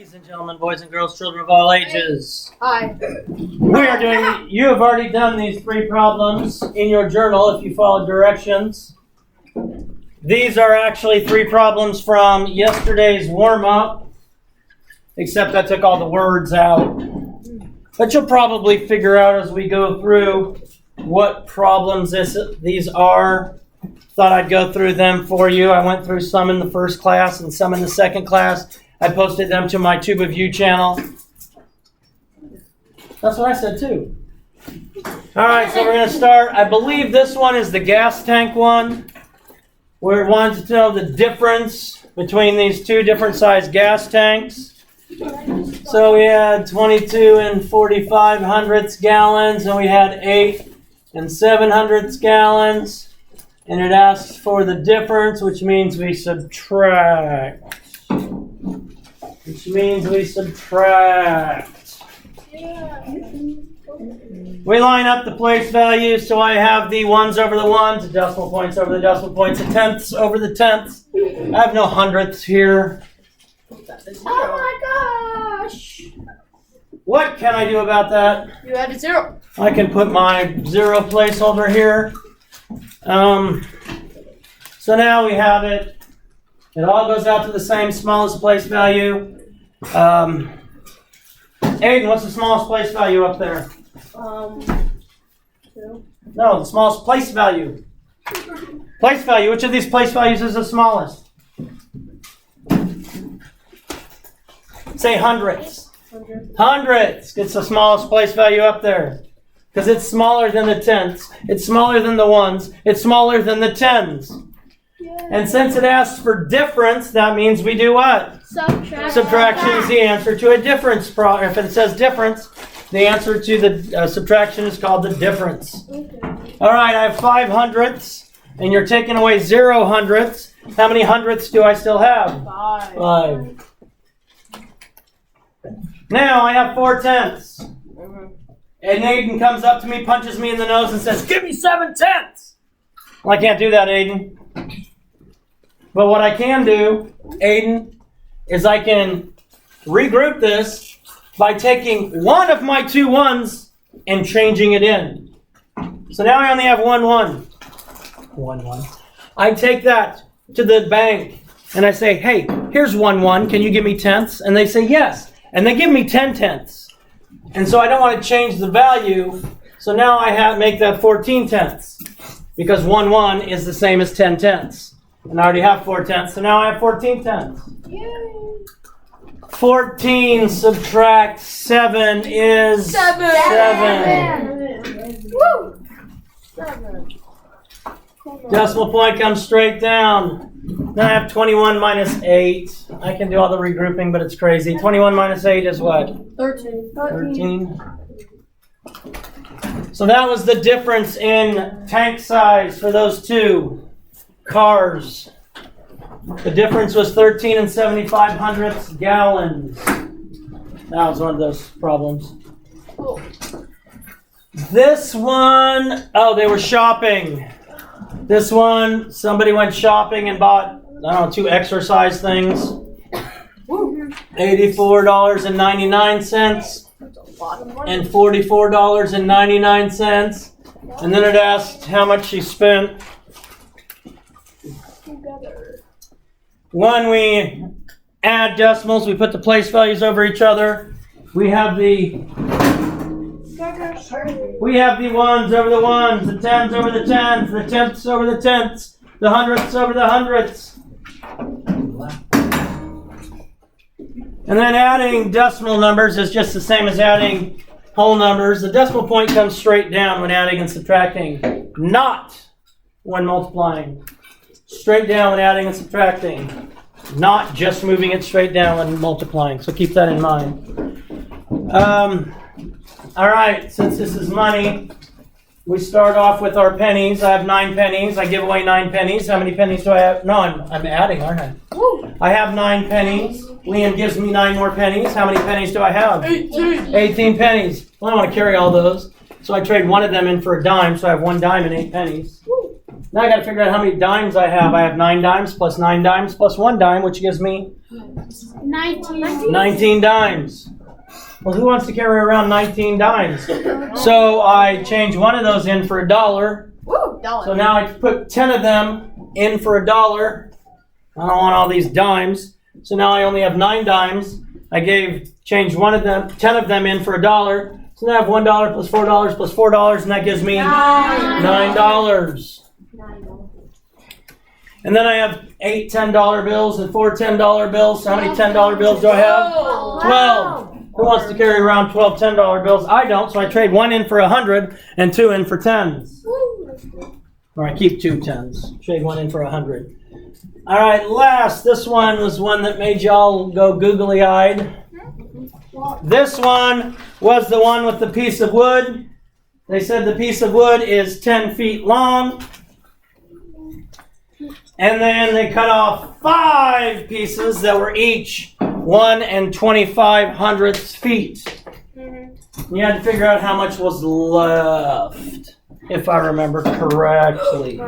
Ladies and gentlemen, boys and girls, children of all ages. Hi. You have already done these 3 problems in your journal if you followed directions. These are actually 3 problems from yesterday's warm-up, except I took all the words out. But you'll probably figure out as we go through what problems these are. Thought I'd go through them for you. I went through some in the first class and some in the second class. I posted them to my Tube of You channel. That's what I said too. All right, so we're going to start. I believe this one is the gas tank one, where it wants to know the difference between these 2 different size gas tanks. So we had 22 and 45 hundredths gallons, and we had 8 and 7 hundredths gallons. And it asks for the difference, which means we subtract. We line up the place values, so I have the ones over the ones, the decimal points over the decimal points, the tenths over the tenths. I have no hundredths here. Oh my gosh! What can I do about that? You added 0. I can put my 0 placeholder here. So now we have it. It all goes out to the same smallest place value. Aiden, what's the smallest place value up there? 2. No, the smallest place value. Place value. Which of these place values is the smallest? Say hundredths. 100. Hundredths gets the smallest place value up there. Because it's smaller than the tenths. It's smaller than the ones. It's smaller than the tens. And since it asks for difference, that means we do what? Subtraction is the answer to a difference problem. If it says difference, the answer to the subtraction is called the difference. Okay. All right, I have 5 hundredths, and you're taking away 0 hundredths. How many hundredths do I still have? 5. 5. Now I have 4 tenths. And Aiden comes up to me, punches me in the nose, and says, "Give me 7 tenths." Well, I can't do that, Aiden. But what I can do, Aiden, is I can regroup this by taking one of my 2 ones and changing it in. So now I only have 1 1. 1 1. I take that to the bank and I say, "Hey, here's 1 1. Can you give me tenths?" And they say yes. And they give me 10 tenths. And so I don't want to change the value. So now I make that 14 tenths. Because 1 1 is the same as 10 tenths. And I already have 4 tenths, so now I have 14 tenths. Yay. 14 subtract 7 is 7. Woo! 7. Decimal point comes straight down. Now I have 21 minus 8. I can do all the regrouping, but it's crazy. 21 minus 8 is what? 13. 13. So that was the difference in tank size for those 2 cars. The difference was 13 and 75 hundredths gallons. That was one of those problems. Cool. This one, oh, they were shopping. This one, somebody went shopping and bought, I don't know, 2 exercise things. $84.99 That's a lot of money. and $44.99. And then it asked how much she spent. Together. When we add decimals, we put the place values over each other. We have the ones over the ones, the tens over the tens, the tenths over the tenths, the hundredths over the hundredths. And then adding decimal numbers is just the same as adding whole numbers. The decimal point comes straight down when adding and subtracting, not when multiplying. Straight down when adding and subtracting, not just moving it straight down when multiplying. So keep that in mind. All right, since this is money, we start off with our pennies. I have 9 pennies. I give away 9 pennies. How many pennies do I have? No, I'm adding, aren't I? Woo. I have 9 pennies. Liam gives me 9 more pennies. How many pennies do I have? 18. 18 pennies. Well, I don't want to carry all those. So I trade one of them in for a dime, so I have 1 dime and 8 pennies. Woo. Now I got to figure out how many dimes I have. I have 9 dimes plus 9 dimes plus 1 dime, which gives me 19. 19 dimes. Well, who wants to carry around 19 dimes? So I change one of those in for $1. Woo, dollar. So now I put 10 of them in for $1. I don't want all these dimes. So now I only have 9 dimes. I changed 10 of them in for $1. So now I have $1 plus $4 plus $4, and that gives me $9. And then I have 8 $10 bills and 4 $10 bills. So how many $10 bills do I have? 12. Who wants to carry around 12 $10 bills? I don't, so I trade 1 in for 100 and 2 in for 10s. Or I keep 2 10s. Trade 1 in for 100. All right, last. This one was one that made y'all go googly-eyed. This one was the one with the piece of wood. They said the piece of wood is 10 feet long. And then they cut off 5 pieces that were each 1 2/25 feet. You had to figure out how much was left, if I remember correctly.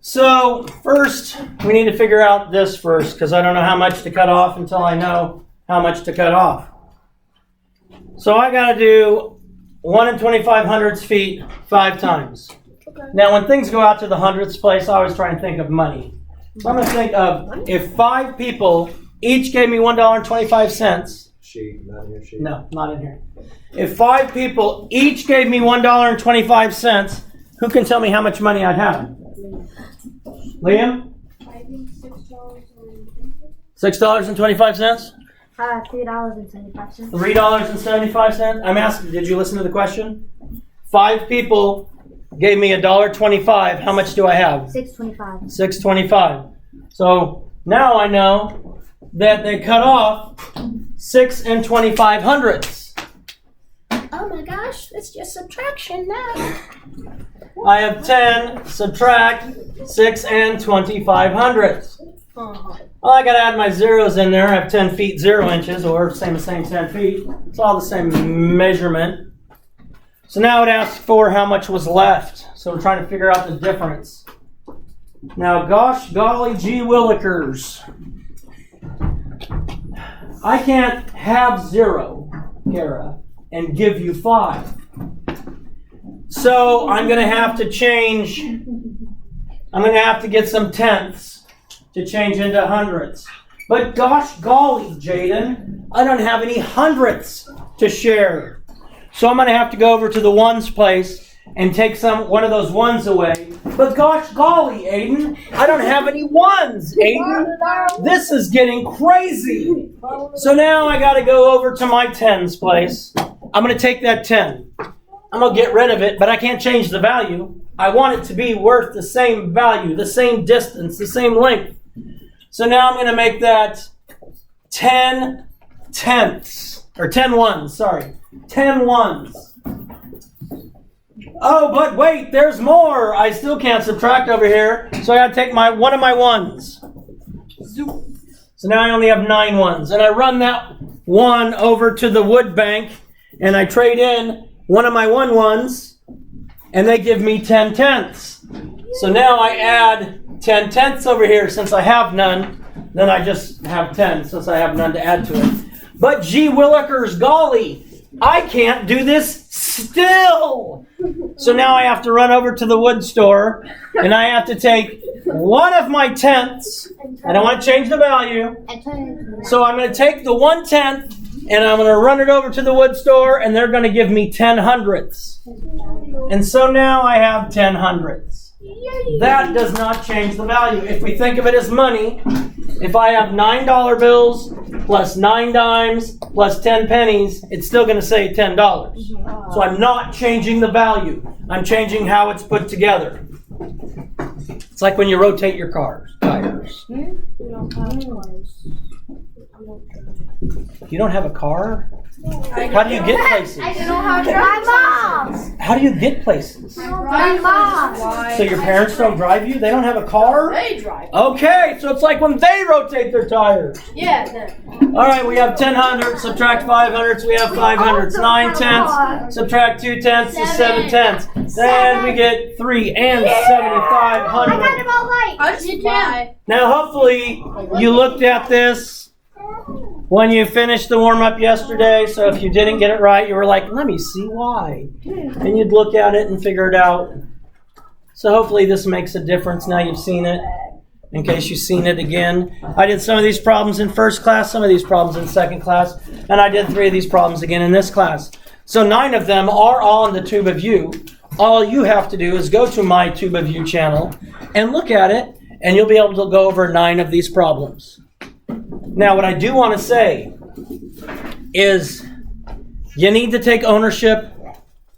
So first, we need to figure out this first, because I don't know how much to cut off until I know how much to cut off. So I got to do 1 2/25 feet 5 times. Now, when things go out to the hundredths place, I always try and think of money. So I'm going to think of if 5 people each gave me $1.25. Sheet, not in your sheet. No, not in here. If 5 people each gave me $1.25, who can tell me how much money I'd have? Liam? I think $6.25? $3.75. $3.75? I'm asking, did you listen to the question? 5 people gave me $1.25. How much do I have? $6.25. $6.25. So now I know that they cut off 6 2/25. Oh my gosh, it's just subtraction now. I have 10, subtract 6 2/25. Well, I got to add my zeros in there. I have 10 feet 0 inches, or same 10 feet. It's all the same measurement. So now it asks for how much was left. So we're trying to figure out the difference. Now, gosh, golly, gee willikers. I can't have 0, Kara, and give you 5. So I'm going to have to change. I'm going to have to get some tenths to change into hundredths. But gosh golly, Jaden, I don't have any hundredths to share. So I'm going to have to go over to the ones place and take one of those ones away. But gosh golly, Aiden, I don't have any ones, Aiden. This is getting crazy. So now I got to go over to my tens place. I'm going to take that 10. I'm going to get rid of it, but I can't change the value. I want it to be worth the same value, the same distance, the same length. So now I'm going to make that 10 tenths, or 10 ones, sorry. 10 ones. Oh, but wait, there's more. I still can't subtract over here, so I got to take one of my ones. So now I only have 9 ones, and I run that 1 over to the wood bank, and I trade in one of my 1 ones, and they give me 10 tenths. So now I add 10 tenths over here. Since I have none, then I just have 10 since I have none to add to it. But gee willikers, golly, I can't do this still. So now I have to run over to the wood store, and I have to take one of my tenths. I don't want to change the value. So I'm going to take the 1/10, and I'm going to run it over to the wood store, and they're going to give me 10 hundredths. And so now I have 10 hundredths. That does not change the value. If we think of it as money, if I have $9 bills plus 9 dimes plus 10 pennies, it's still going to say $10. So I'm not changing the value. I'm changing how it's put together. It's like when you rotate your tires. You don't have cars. You don't have a car? How do you get places? I don't know how to drive. My mom. How do you get places? My mom. So your parents don't drive you? They don't have a car? They drive. Okay, so it's like when they rotate their tires. Yeah. All right, we have 10 hundredths, subtract 5 hundredths, we have 5 hundredths. 9 tenths, subtract 2 tenths is 7 tenths. Then we get 3 and 75 I got hundredths. it all right. I just fly. Now, hopefully, you looked at this when you finished the warm-up yesterday. So if you didn't get it right, you were like, let me see why. And you'd look at it and figure it out. So hopefully this makes a difference now you've seen it. In case you've seen it again. I did some of these problems in first class, some of these problems in second class, and I did 3 of these problems again in this class. So 9 of them are on the Tube of You. All you have to do is go to my Tube of You channel and look at it, and you'll be able to go over 9 of these problems. Now, what I do want to say is you need to take ownership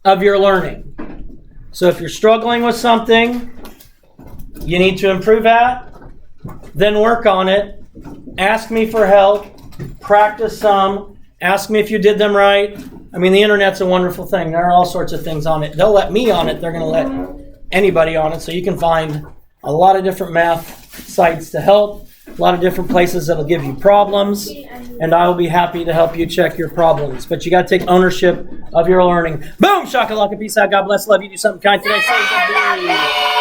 of your learning. So if you're struggling with something you need to improve at, then work on it. Ask me for help. Practice some. Ask me if you did them right. I mean, the internet's a wonderful thing. There are all sorts of things on it. They'll let me on it. They're going to let anybody on it. So you can find a lot of different math sites to help, a lot of different places that'll give you problems, and I will be happy to help you check your problems. But you got to take ownership of your learning. Boom! Shakalaka, peace out. God bless. Love you. Do something kind today. Say good.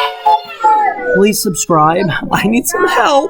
Please subscribe. I need some help.